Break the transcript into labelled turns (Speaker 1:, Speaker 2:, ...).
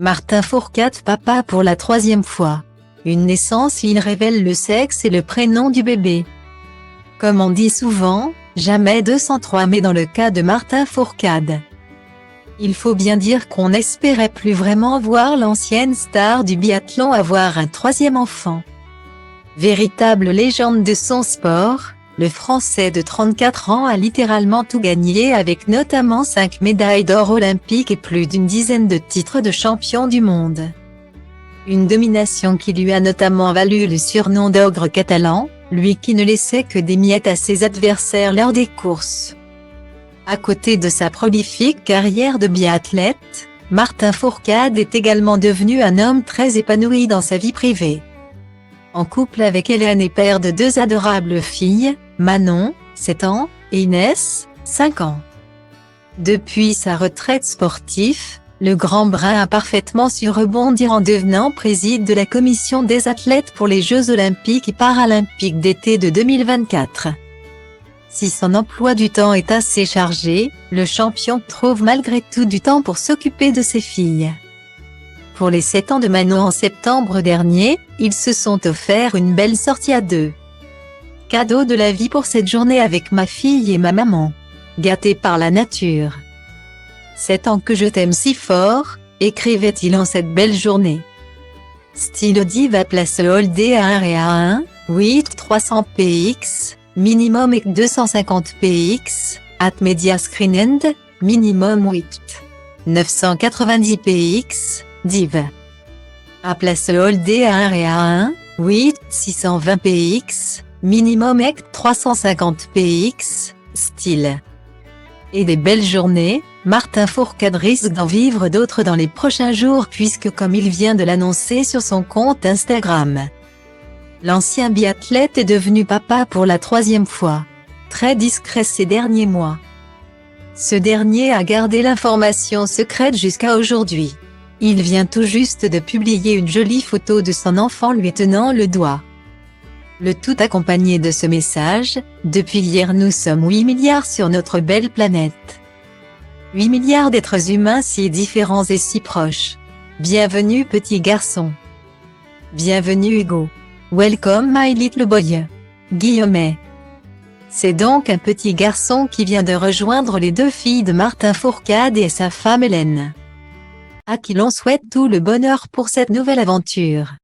Speaker 1: Martin Fourcade papa pour la troisième fois. Une naissance, il révèle le sexe et le prénom du bébé. Comme on dit souvent, jamais 203 mais dans le cas de Martin Fourcade. Il faut bien dire qu'on n'espérait plus vraiment voir l'ancienne star du biathlon avoir un troisième enfant. Véritable légende de son sport, le Français de 34 ans a littéralement tout gagné avec notamment 5 médailles d'or olympiques et plus d'une dizaine de titres de champion du monde. Une domination qui lui a notamment valu le surnom d'ogre catalan, lui qui ne laissait que des miettes à ses adversaires lors des courses. À côté de sa prolifique carrière de biathlète, Martin Fourcade est également devenu un homme très épanoui dans sa vie privée. En couple avec Hélène et père de deux adorables filles, Manon, 7 ans, et Inès, 5 ans. Depuis sa retraite sportive, le grand brun a parfaitement su rebondir en devenant président de la commission des athlètes pour les Jeux olympiques et paralympiques d'été de 2024. Si son emploi du temps est assez chargé, le champion trouve malgré tout du temps pour s'occuper de ses filles. Pour les 7 ans de Manon en septembre dernier, ils se sont offerts une belle sortie à deux. Cadeau de la vie pour cette journée avec ma fille et ma maman. Gâté par la nature. 7 ans que je t'aime si fort, écrivait-il en cette belle journée. Style Diva place Holdé à 1 à 1, 8 300 px, minimum et 250 px, at media screen end, minimum 8. 990 px, div. À place Holdé à 1 à 1, 8 620 px, minimum et 350 px, style. Et des belles journées, Martin Fourcade risque d'en vivre d'autres dans les prochains jours puisque comme il vient de l'annoncer sur son compte Instagram, l'ancien biathlète est devenu papa pour la troisième fois. Très discret ces derniers mois. Ce dernier a gardé l'information secrète jusqu'à aujourd'hui. Il vient tout juste de publier une jolie photo de son enfant lui tenant le doigt. Le tout accompagné de ce message, depuis hier nous sommes 8 milliards sur notre belle planète. 8 milliards d'êtres humains si différents et si proches. Bienvenue petit garçon. Bienvenue Hugo. Welcome my little boy. Guillaumet. C'est donc un petit garçon qui vient de rejoindre les deux filles de Martin Fourcade et sa femme Hélène. À qui l'on souhaite tout le bonheur pour cette nouvelle aventure.